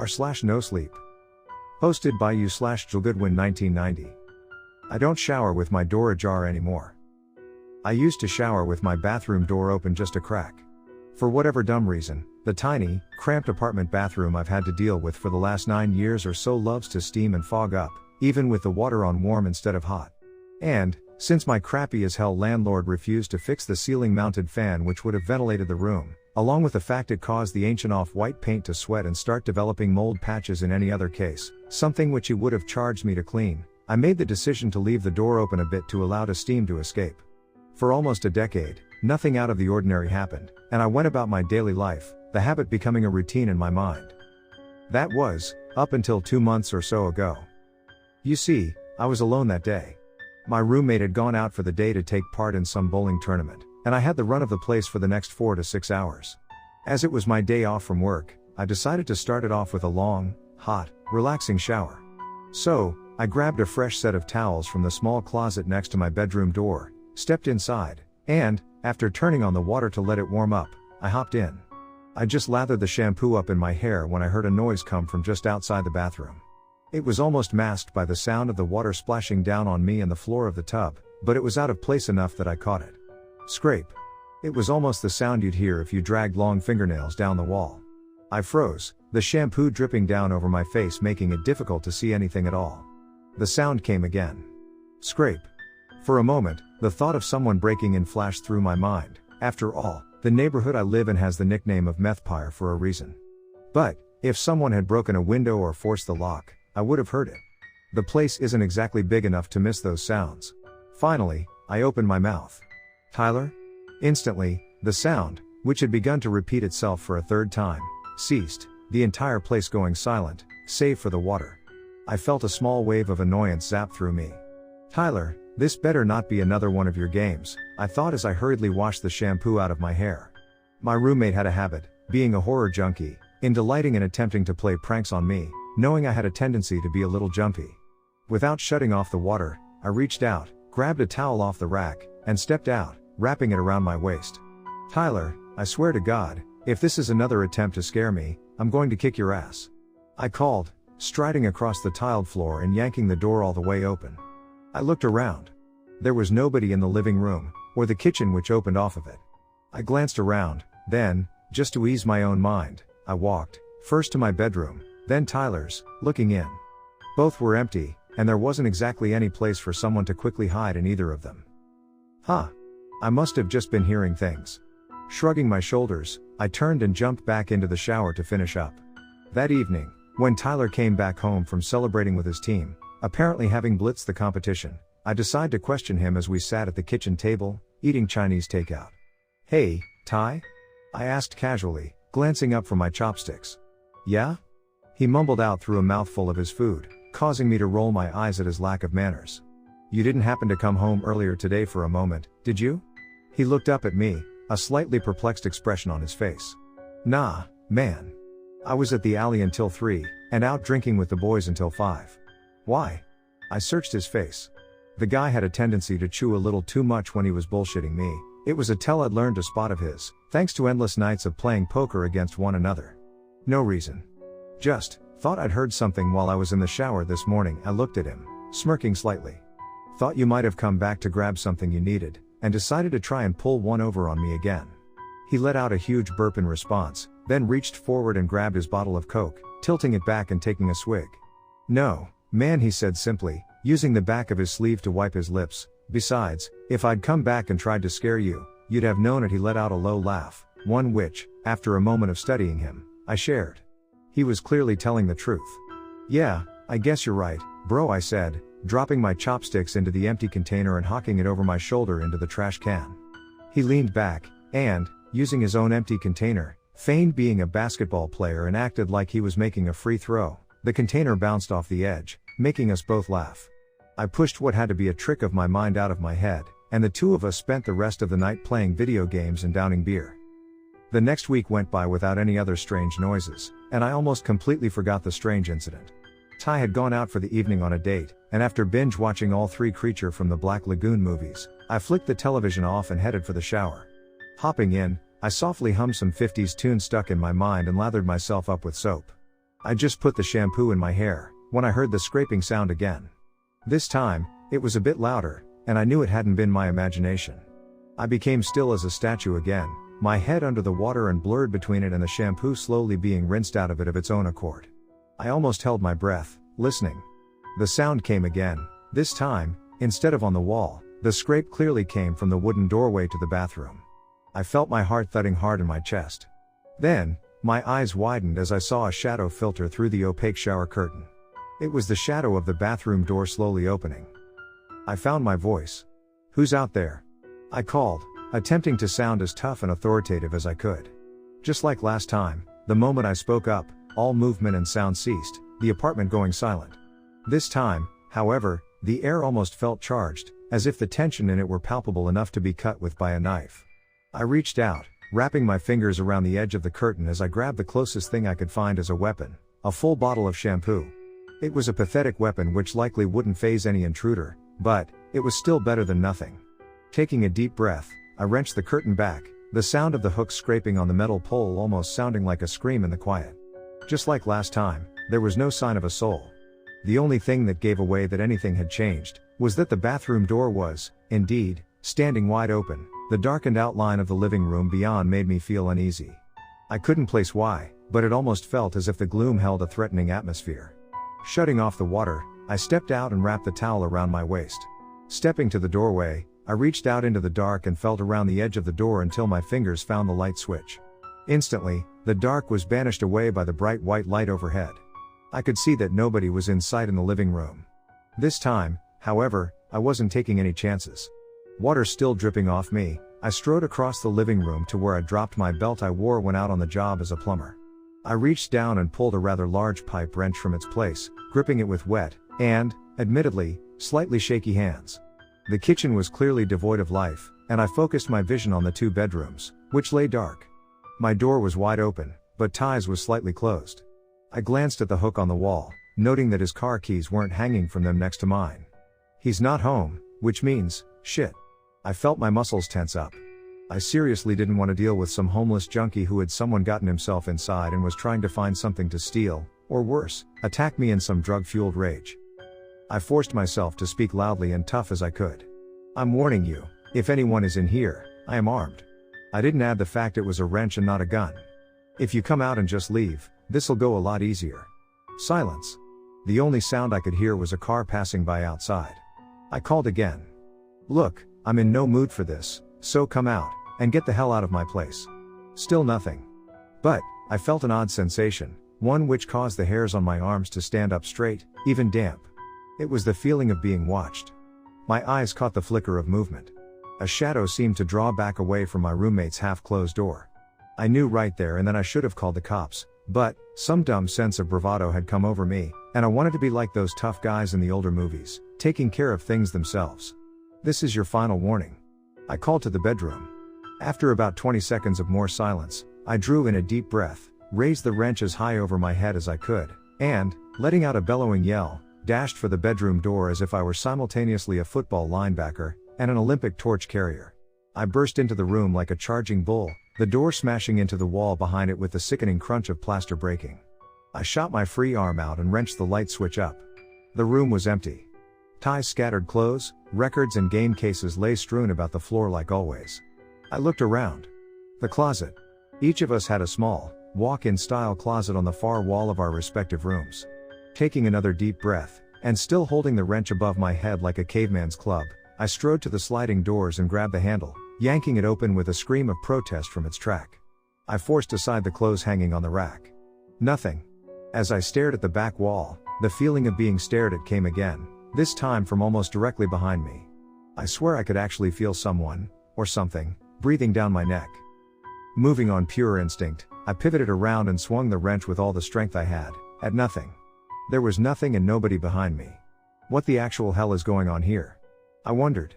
r/nosleep. Hosted by you/JillGoodwin 1990. I don't shower with my door ajar anymore. I used to shower with my bathroom door open just a crack. For whatever dumb reason, the tiny, cramped apartment bathroom I've had to deal with for the last 9 years or so loves to steam and fog up, even with the water on warm instead of hot. And, since my crappy as hell landlord refused to fix the ceiling mounted fan which would have ventilated the room, along with the fact it caused the ancient off-white paint to sweat and start developing mold patches in any other case, something which he would have charged me to clean, I made the decision to leave the door open a bit to allow the steam to escape. For almost a decade, nothing out of the ordinary happened, and I went about my daily life, the habit becoming a routine in my mind. That was, up until 2 months or so ago. You see, I was alone that day. My roommate had gone out for the day to take part in some bowling tournament, and I had the run of the place for the next 4 to 6 hours. As it was my day off from work, I decided to start it off with a long, hot, relaxing shower. So, I grabbed a fresh set of towels from the small closet next to my bedroom door, stepped inside, and, after turning on the water to let it warm up, I hopped in. I just lathered the shampoo up in my hair when I heard a noise come from just outside the bathroom. It was almost masked by the sound of the water splashing down on me and the floor of the tub, but it was out of place enough that I caught it. Scrape. It was almost the sound you'd hear if you dragged long fingernails down the wall. I froze, the shampoo dripping down over my face making it difficult to see anything at all. The sound came again. Scrape. For a moment, the thought of someone breaking in flashed through my mind. After all, the neighborhood I live in has the nickname of Methpire for a reason. But, if someone had broken a window or forced the lock, I would have heard it. The place isn't exactly big enough to miss those sounds. Finally, I opened my mouth. Tyler? Instantly, the sound, which had begun to repeat itself for a third time, ceased, the entire place going silent, save for the water. I felt a small wave of annoyance zap through me. Tyler, this better not be another one of your games, I thought as I hurriedly washed the shampoo out of my hair. My roommate had a habit, being a horror junkie, in delighting in attempting to play pranks on me, knowing I had a tendency to be a little jumpy. Without shutting off the water, I reached out, grabbed a towel off the rack, and stepped out, wrapping it around my waist. Tyler, I swear to God, if this is another attempt to scare me, I'm going to kick your ass. I called, striding across the tiled floor and yanking the door all the way open. I looked around. There was nobody in the living room, or the kitchen which opened off of it. I glanced around, then, just to ease my own mind, I walked, first to my bedroom, then Tyler's, looking in. Both were empty, and there wasn't exactly any place for someone to quickly hide in either of them. Huh. I must have just been hearing things. Shrugging my shoulders, I turned and jumped back into the shower to finish up. That evening, when Tyler came back home from celebrating with his team, apparently having blitzed the competition, I decided to question him as we sat at the kitchen table, eating Chinese takeout. Hey, Ty? I asked casually, glancing up from my chopsticks. Yeah? He mumbled out through a mouthful of his food, causing me to roll my eyes at his lack of manners. You didn't happen to come home earlier today for a moment, did you? He looked up at me, a slightly perplexed expression on his face. Nah, man. I was at the alley until 3, and out drinking with the boys until 5. Why? I searched his face. The guy had a tendency to chew a little too much when he was bullshitting me. It was a tell I'd learned to spot of his, thanks to endless nights of playing poker against one another. No reason. Just, thought I'd heard something while I was in the shower this morning. I looked at him, smirking slightly. Thought you might have come back to grab something you needed, and decided to try and pull one over on me again. He let out a huge burp in response, then reached forward and grabbed his bottle of Coke, tilting it back and taking a swig. No, man, he said simply, using the back of his sleeve to wipe his lips. Besides, if I'd come back and tried to scare you, you'd have known it. He let out a low laugh, one which, after a moment of studying him, I shared. He was clearly telling the truth. Yeah, I guess you're right, bro, I said, dropping my chopsticks into the empty container and hawking it over my shoulder into the trash can. He leaned back, and, using his own empty container, feigned being a basketball player and acted like he was making a free throw. The container bounced off the edge, making us both laugh. I pushed what had to be a trick of my mind out of my head, and the two of us spent the rest of the night playing video games and downing beer. The next week went by without any other strange noises, and I almost completely forgot the strange incident. Ty had gone out for the evening on a date, and after binge watching all 3 Creature from the Black Lagoon movies, I flicked the television off and headed for the shower. Hopping in, I softly hummed some 50s tune stuck in my mind and lathered myself up with soap. I just put the shampoo in my hair, when I heard the scraping sound again. This time, it was a bit louder, and I knew it hadn't been my imagination. I became still as a statue again, my head under the water and blurred between it and the shampoo slowly being rinsed out of it of its own accord. I almost held my breath, listening. The sound came again. This time, instead of on the wall, the scrape clearly came from the wooden doorway to the bathroom. I felt my heart thudding hard in my chest. Then, my eyes widened as I saw a shadow filter through the opaque shower curtain. It was the shadow of the bathroom door slowly opening. I found my voice. "Who's out there?" I called, attempting to sound as tough and authoritative as I could. Just like last time, the moment I spoke up, all movement and sound ceased, the apartment going silent. This time, however, the air almost felt charged, as if the tension in it were palpable enough to be cut with by a knife. I reached out, wrapping my fingers around the edge of the curtain as I grabbed the closest thing I could find as a weapon, a full bottle of shampoo. It was a pathetic weapon which likely wouldn't faze any intruder, but it was still better than nothing. Taking a deep breath, I wrenched the curtain back, the sound of the hook scraping on the metal pole almost sounding like a scream in the quiet. Just like last time, there was no sign of a soul. The only thing that gave away that anything had changed, was that the bathroom door was, indeed, standing wide open. The darkened outline of the living room beyond made me feel uneasy. I couldn't place why, but it almost felt as if the gloom held a threatening atmosphere. Shutting off the water, I stepped out and wrapped the towel around my waist. Stepping to the doorway, I reached out into the dark and felt around the edge of the door until my fingers found the light switch. Instantly, the dark was banished away by the bright white light overhead. I could see that nobody was in sight in the living room. This time, however, I wasn't taking any chances. Water still dripping off me, I strode across the living room to where I dropped my belt I wore when out on the job as a plumber. I reached down and pulled a rather large pipe wrench from its place, gripping it with wet, and, admittedly, slightly shaky hands. The kitchen was clearly devoid of life, and I focused my vision on the two bedrooms, which lay dark. My door was wide open, but Ty's was slightly closed. I glanced at the hook on the wall, noting that his car keys weren't hanging from them next to mine. He's not home, which means, shit. I felt my muscles tense up. I seriously didn't want to deal with some homeless junkie who had someone gotten himself inside and was trying to find something to steal, or worse, attack me in some drug-fueled rage. I forced myself to speak loudly and tough as I could. "I'm warning you, if anyone is in here, I am armed." I didn't add the fact it was a wrench and not a gun. "If you come out and just leave, this'll go a lot easier." Silence. The only sound I could hear was a car passing by outside. I called again. "Look, I'm in no mood for this, so come out, and get the hell out of my place." Still nothing. But, I felt an odd sensation, one which caused the hairs on my arms to stand up straight, even damp. It was the feeling of being watched. My eyes caught the flicker of movement. A shadow seemed to draw back away from my roommate's half-closed door. I knew right there and then I should have called the cops, but, some dumb sense of bravado had come over me, and I wanted to be like those tough guys in the older movies, taking care of things themselves. "This is your final warning." I called to the bedroom. After about 20 seconds of more silence, I drew in a deep breath, raised the wrench as high over my head as I could, and, letting out a bellowing yell, dashed for the bedroom door as if I were simultaneously a football linebacker and an Olympic torch carrier. I burst into the room like a charging bull, the door smashing into the wall behind it with the sickening crunch of plaster breaking. I shot my free arm out and wrenched the light switch up. The room was empty. Ty's scattered clothes, records and game cases lay strewn about the floor like always. I looked around. The closet. Each of us had a small, walk-in style closet on the far wall of our respective rooms. Taking another deep breath, and still holding the wrench above my head like a caveman's club, I strode to the sliding doors and grabbed the handle, yanking it open with a scream of protest from its track. I forced aside the clothes hanging on the rack. Nothing. As I stared at the back wall, the feeling of being stared at came again, this time from almost directly behind me. I swear I could actually feel someone, or something, breathing down my neck. Moving on pure instinct, I pivoted around and swung the wrench with all the strength I had, at nothing. There was nothing and nobody behind me. What the actual hell is going on here? I wondered.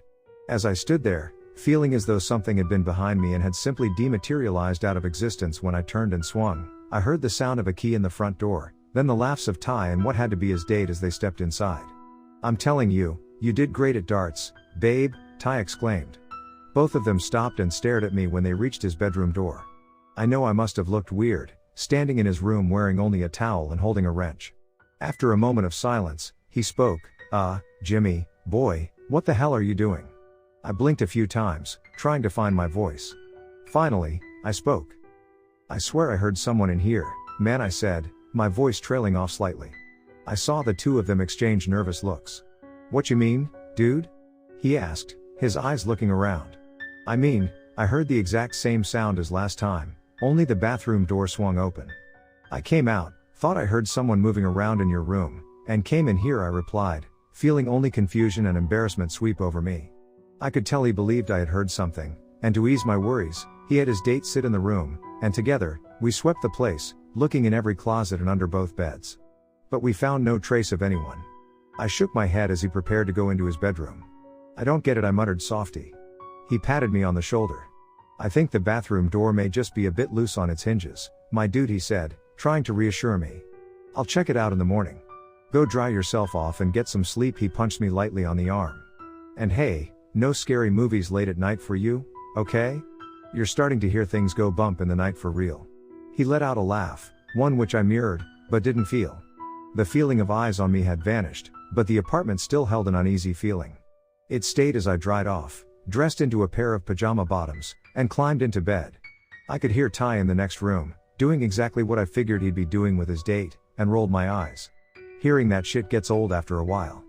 As I stood there, feeling as though something had been behind me and had simply dematerialized out of existence when I turned and swung, I heard the sound of a key in the front door, then the laughs of Ty and what had to be his date as they stepped inside. "I'm telling you, you did great at darts, babe," Ty exclaimed. Both of them stopped and stared at me when they reached his bedroom door. I know I must have looked weird, standing in his room wearing only a towel and holding a wrench. After a moment of silence, he spoke, Jimmy, boy, what the hell are you doing?" I blinked a few times, trying to find my voice. Finally, I spoke. "I swear I heard someone in here, man," I said, my voice trailing off slightly. I saw the two of them exchange nervous looks. "What you mean, dude?" he asked, his eyes looking around. "I mean, I heard the exact same sound as last time, only the bathroom door swung open. I came out, thought I heard someone moving around in your room, and came in here," I replied, feeling only confusion and embarrassment sweep over me. I could tell he believed I had heard something, and to ease my worries, he had his date sit in the room, and together, we swept the place, looking in every closet and under both beds. But we found no trace of anyone. I shook my head as he prepared to go into his bedroom. "I don't get it," I muttered softly. He patted me on the shoulder. "I think the bathroom door may just be a bit loose on its hinges, my dude," he said, trying to reassure me. "I'll check it out in the morning. Go dry yourself off and get some sleep." He punched me lightly on the arm. "And hey, no scary movies late at night for you, okay? You're starting to hear things go bump in the night for real." He let out a laugh, one which I mirrored, but didn't feel. The feeling of eyes on me had vanished, but the apartment still held an uneasy feeling. It stayed as I dried off, dressed into a pair of pajama bottoms, and climbed into bed. I could hear Ty in the next room, doing exactly what I figured he'd be doing with his date, and rolled my eyes. Hearing that shit gets old after a while.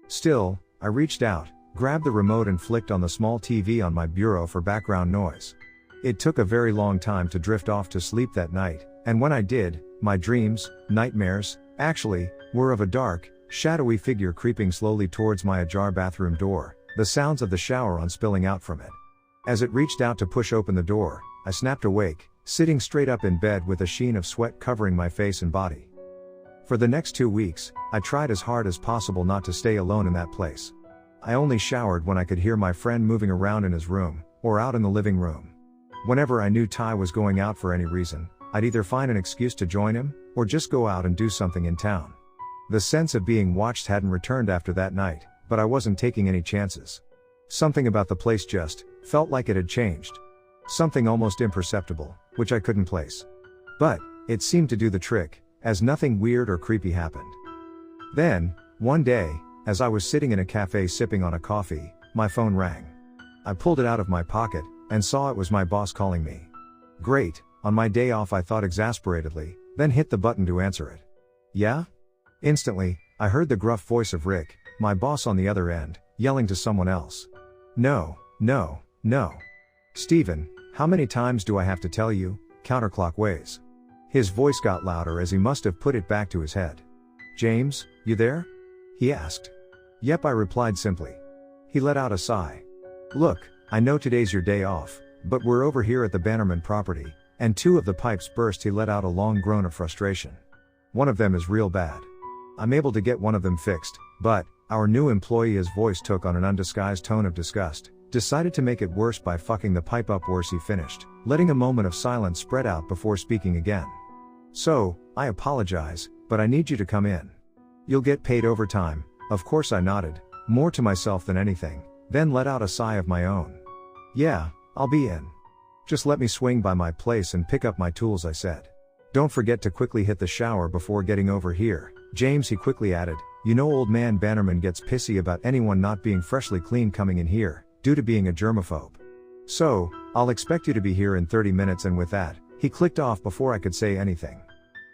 Still, I reached out, grabbed the remote and flicked on the small TV on my bureau for background noise. It took a very long time to drift off to sleep that night, and when I did, my dreams, nightmares, actually, were of a dark, shadowy figure creeping slowly towards my ajar bathroom door, the sounds of the shower on spilling out from it. As it reached out to push open the door, I snapped awake, sitting straight up in bed with a sheen of sweat covering my face and body. For the next 2 weeks, I tried as hard as possible not to stay alone in that place. I only showered when I could hear my friend moving around in his room, or out in the living room. Whenever I knew Ty was going out for any reason, I'd either find an excuse to join him, or just go out and do something in town. The sense of being watched hadn't returned after that night, but I wasn't taking any chances. Something about the place just felt like it had changed. Something almost imperceptible, which I couldn't place. But it seemed to do the trick, as nothing weird or creepy happened. Then, one day, as I was sitting in a cafe sipping on a coffee, my phone rang. I pulled it out of my pocket, and saw it was my boss calling me. Great, on my day off, I thought exasperatedly, then hit the button to answer it. "Yeah?" Instantly, I heard the gruff voice of Rick, my boss on the other end, yelling to someone else. No. "Steven, how many times do I have to tell you?" Counterclockwise. His voice got louder as he must have put it back to his head. "James, you there?" he asked. "Yep," I replied simply. He let out a sigh. "Look, I know today's your day off, but we're over here at the Bannerman property, and 2 of the pipes burst." He let out a long groan of frustration. "One of them is real bad. I'm able to get one of them fixed, but our new employee," his voice took on an undisguised tone of disgust, "decided to make it worse by fucking the pipe up worse." He finished, letting a moment of silence spread out before speaking again. "So, I apologize, but I need you to come in. You'll get paid overtime." Of course I nodded, more to myself than anything, then let out a sigh of my own. "Yeah, I'll be in. Just let me swing by my place and pick up my tools," I said. "Don't forget to quickly hit the shower before getting over here, James," he quickly added. "You know old man Bannerman gets pissy about anyone not being freshly clean coming in here, due to being a germaphobe. So, I'll expect you to be here in 30 minutes." And with that, he clicked off before I could say anything.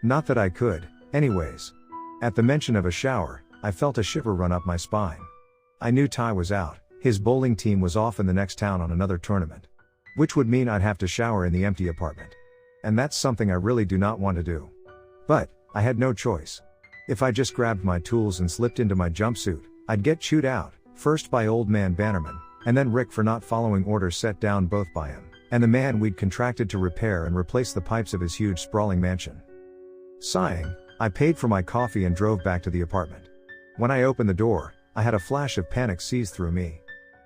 Not that I could, anyways. At the mention of a shower, I felt a shiver run up my spine. I knew Ty was out, his bowling team was off in the next town on another tournament. Which would mean I'd have to shower in the empty apartment. And that's something I really do not want to do. But, I had no choice. If I just grabbed my tools and slipped into my jumpsuit, I'd get chewed out, first by old man Bannerman, and then Rick for not following orders set down both by him, and the man we'd contracted to repair and replace the pipes of his huge sprawling mansion. Sighing, I paid for my coffee and drove back to the apartment. When I opened the door, I had a flash of panic seize through me.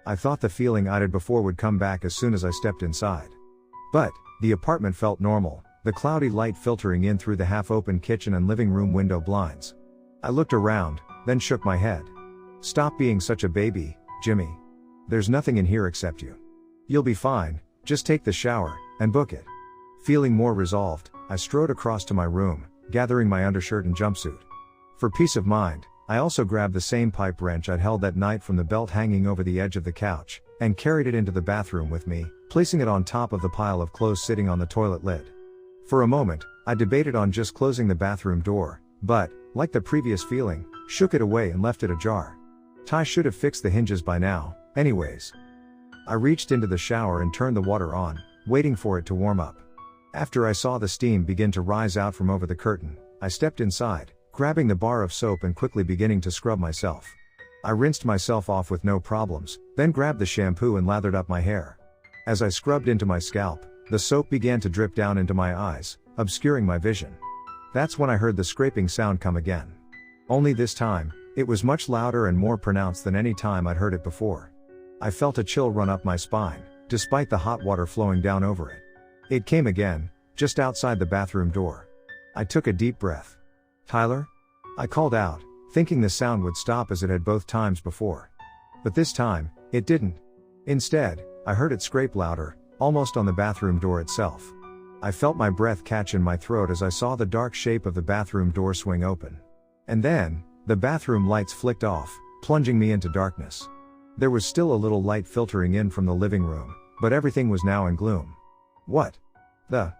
I thought the feeling I'd had before would come back as soon as I stepped inside. But, the apartment felt normal, the cloudy light filtering in through the half-open kitchen and living room window blinds. I looked around, then shook my head. "Stop being such a baby, Jimmy. There's nothing in here except you. You'll be fine, just take the shower, and book it." Feeling more resolved, I strode across to my room, gathering my undershirt and jumpsuit. For peace of mind, I also grabbed the same pipe wrench I'd held that night from the belt hanging over the edge of the couch, and carried it into the bathroom with me, placing it on top of the pile of clothes sitting on the toilet lid. For a moment, I debated on just closing the bathroom door, but, like the previous feeling, shook it away and left it ajar. Ty should have fixed the hinges by now, anyways. I reached into the shower and turned the water on, waiting for it to warm up. After I saw the steam begin to rise out from over the curtain, I stepped inside, grabbing the bar of soap and quickly beginning to scrub myself. I rinsed myself off with no problems, then grabbed the shampoo and lathered up my hair. As I scrubbed into my scalp, the soap began to drip down into my eyes, obscuring my vision. That's when I heard the scraping sound come again. Only this time, it was much louder and more pronounced than any time I'd heard it before. I felt a chill run up my spine, despite the hot water flowing down over it. It came again, just outside the bathroom door. I took a deep breath. "Tyler?" I called out, thinking the sound would stop as it had both times before. But this time, it didn't. Instead, I heard it scrape louder, almost on the bathroom door itself. I felt my breath catch in my throat as I saw the dark shape of the bathroom door swing open. And then, the bathroom lights flicked off, plunging me into darkness. There was still a little light filtering in from the living room, but everything was now in gloom. What the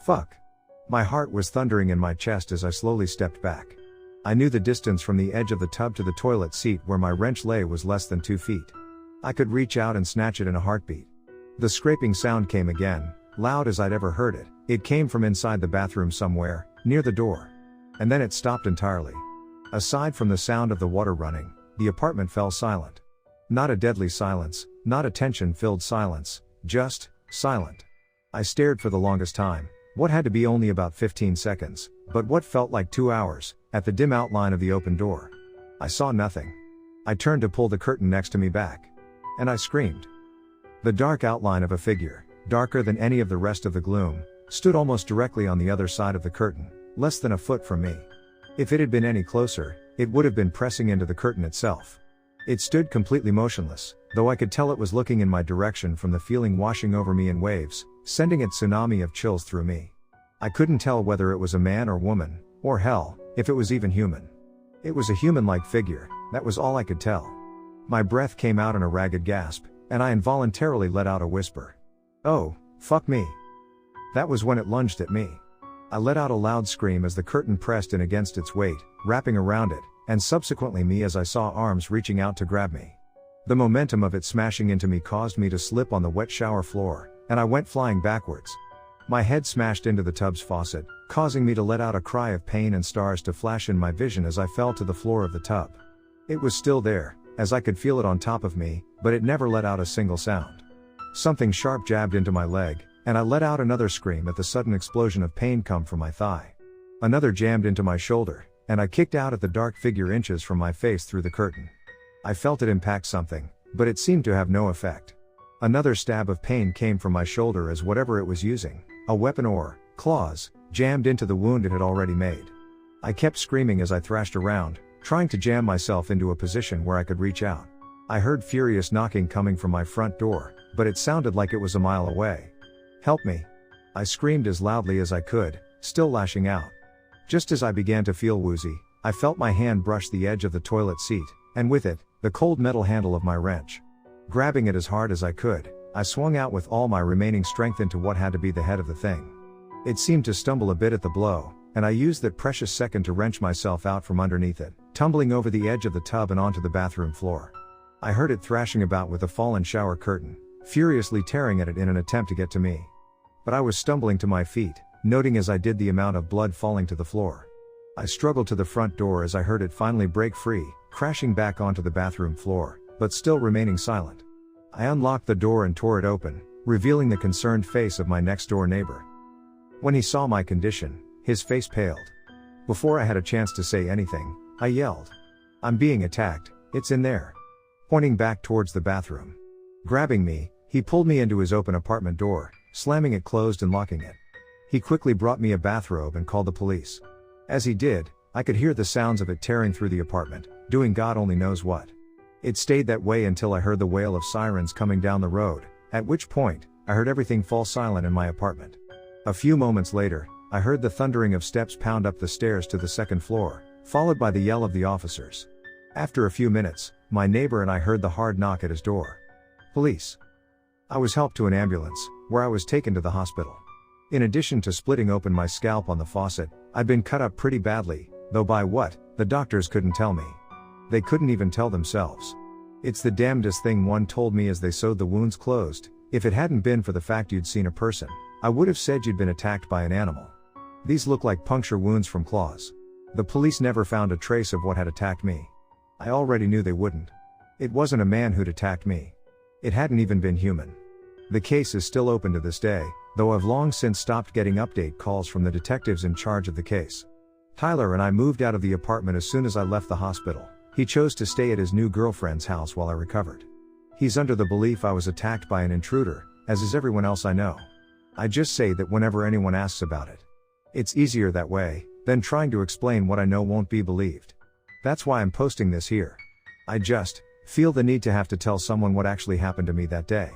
fuck? My heart was thundering in my chest as I slowly stepped back. I knew the distance from the edge of the tub to the toilet seat where my wrench lay was less than 2 feet. I could reach out and snatch it in a heartbeat. The scraping sound came again, loud as I'd ever heard it. It came from inside the bathroom somewhere, near the door. And then it stopped entirely. Aside from the sound of the water running, the apartment fell silent. Not a deadly silence, not a tension-filled silence, just silent. I stared for the longest time, what had to be only about 15 seconds, but what felt like 2 hours, at the dim outline of the open door. I saw nothing. I turned to pull the curtain next to me back. And I screamed. The dark outline of a figure, darker than any of the rest of the gloom, stood almost directly on the other side of the curtain, less than a foot from me. If it had been any closer, it would have been pressing into the curtain itself. It stood completely motionless, though I could tell it was looking in my direction from the feeling washing over me in waves, sending a tsunami of chills through me. I couldn't tell whether it was a man or woman, or hell, if it was even human. It was a human-like figure, that was all I could tell. My breath came out in a ragged gasp, and I involuntarily let out a whisper. "Oh, fuck me." That was when it lunged at me. I let out a loud scream as the curtain pressed in against its weight, wrapping around it, and subsequently me as I saw arms reaching out to grab me. The momentum of it smashing into me caused me to slip on the wet shower floor, and I went flying backwards. My head smashed into the tub's faucet, causing me to let out a cry of pain and stars to flash in my vision as I fell to the floor of the tub. It was still there, as I could feel it on top of me, but it never let out a single sound. Something sharp jabbed into my leg, and I let out another scream at the sudden explosion of pain come from my thigh. Another jammed into my shoulder, and I kicked out at the dark figure inches from my face through the curtain. I felt it impact something, but it seemed to have no effect. Another stab of pain came from my shoulder as whatever it was using, a weapon or claws, jammed into the wound it had already made. I kept screaming as I thrashed around, trying to jam myself into a position where I could reach out. I heard furious knocking coming from my front door, but it sounded like it was a mile away. "Help me!" I screamed as loudly as I could, still lashing out. Just as I began to feel woozy, I felt my hand brush the edge of the toilet seat, and with it, the cold metal handle of my wrench. Grabbing it as hard as I could, I swung out with all my remaining strength into what had to be the head of the thing. It seemed to stumble a bit at the blow, and I used that precious second to wrench myself out from underneath it, tumbling over the edge of the tub and onto the bathroom floor. I heard it thrashing about with the fallen shower curtain, furiously tearing at it in an attempt to get to me. But I was stumbling to my feet, noting as I did the amount of blood falling to the floor. I struggled to the front door as I heard it finally break free, crashing back onto the bathroom floor, but still remaining silent. I unlocked the door and tore it open, revealing the concerned face of my next-door neighbor. When he saw my condition, his face paled. Before I had a chance to say anything, I yelled, "I'm being attacked, it's in there," pointing back towards the bathroom. Grabbing me, he pulled me into his open apartment door, slamming it closed and locking it. He quickly brought me a bathrobe and called the police. As he did, I could hear the sounds of it tearing through the apartment, doing God only knows what. It stayed that way until I heard the wail of sirens coming down the road, at which point, I heard everything fall silent in my apartment. A few moments later, I heard the thundering of steps pound up the stairs to the second floor, followed by the yell of the officers. After a few minutes, my neighbor and I heard the hard knock at his door. Police. I was helped to an ambulance, where I was taken to the hospital. In addition to splitting open my scalp on the faucet, I'd been cut up pretty badly, though by what, the doctors couldn't tell me. They couldn't even tell themselves. It's the damnedest thing, one told me as they sewed the wounds closed. If it hadn't been for the fact you'd seen a person, I would have said you'd been attacked by an animal. These look like puncture wounds from claws. The police never found a trace of what had attacked me. I already knew they wouldn't. It wasn't a man who'd attacked me. It hadn't even been human. The case is still open to this day, though I've long since stopped getting update calls from the detectives in charge of the case. Tyler and I moved out of the apartment as soon as I left the hospital. He chose to stay at his new girlfriend's house while I recovered. He's under the belief I was attacked by an intruder, as is everyone else I know. I just say that whenever anyone asks about it. It's easier that way, than trying to explain what I know won't be believed. That's why I'm posting this here. I just feel the need to have to tell someone what actually happened to me that day.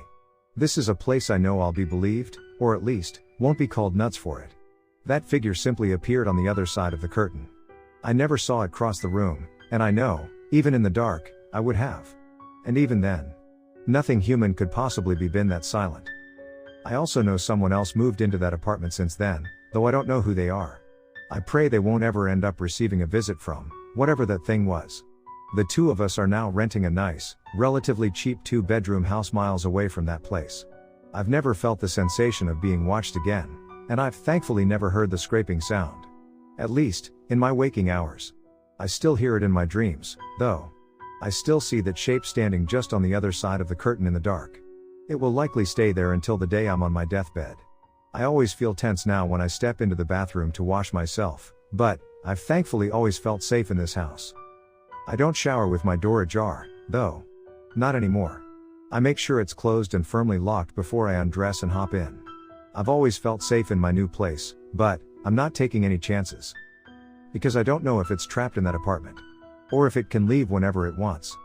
This is a place I know I'll be believed, or at least, won't be called nuts for it. That figure simply appeared on the other side of the curtain. I never saw it cross the room, and I know, even in the dark, I would have. And even then, nothing human could possibly be been that silent. I also know someone else moved into that apartment since then, though I don't know who they are. I pray they won't ever end up receiving a visit from whatever that thing was. The two of us are now renting a nice, relatively cheap 2-bedroom house miles away from that place. I've never felt the sensation of being watched again, and I've thankfully never heard the scraping sound. At least, in my waking hours. I still hear it in my dreams, though. I still see that shape standing just on the other side of the curtain in the dark. It will likely stay there until the day I'm on my deathbed. I always feel tense now when I step into the bathroom to wash myself, but I've thankfully always felt safe in this house. I don't shower with my door ajar, though. Not anymore. I make sure it's closed and firmly locked before I undress and hop in. I've always felt safe in my new place, but I'm not taking any chances. Because I don't know if it's trapped in that apartment. Or if it can leave whenever it wants.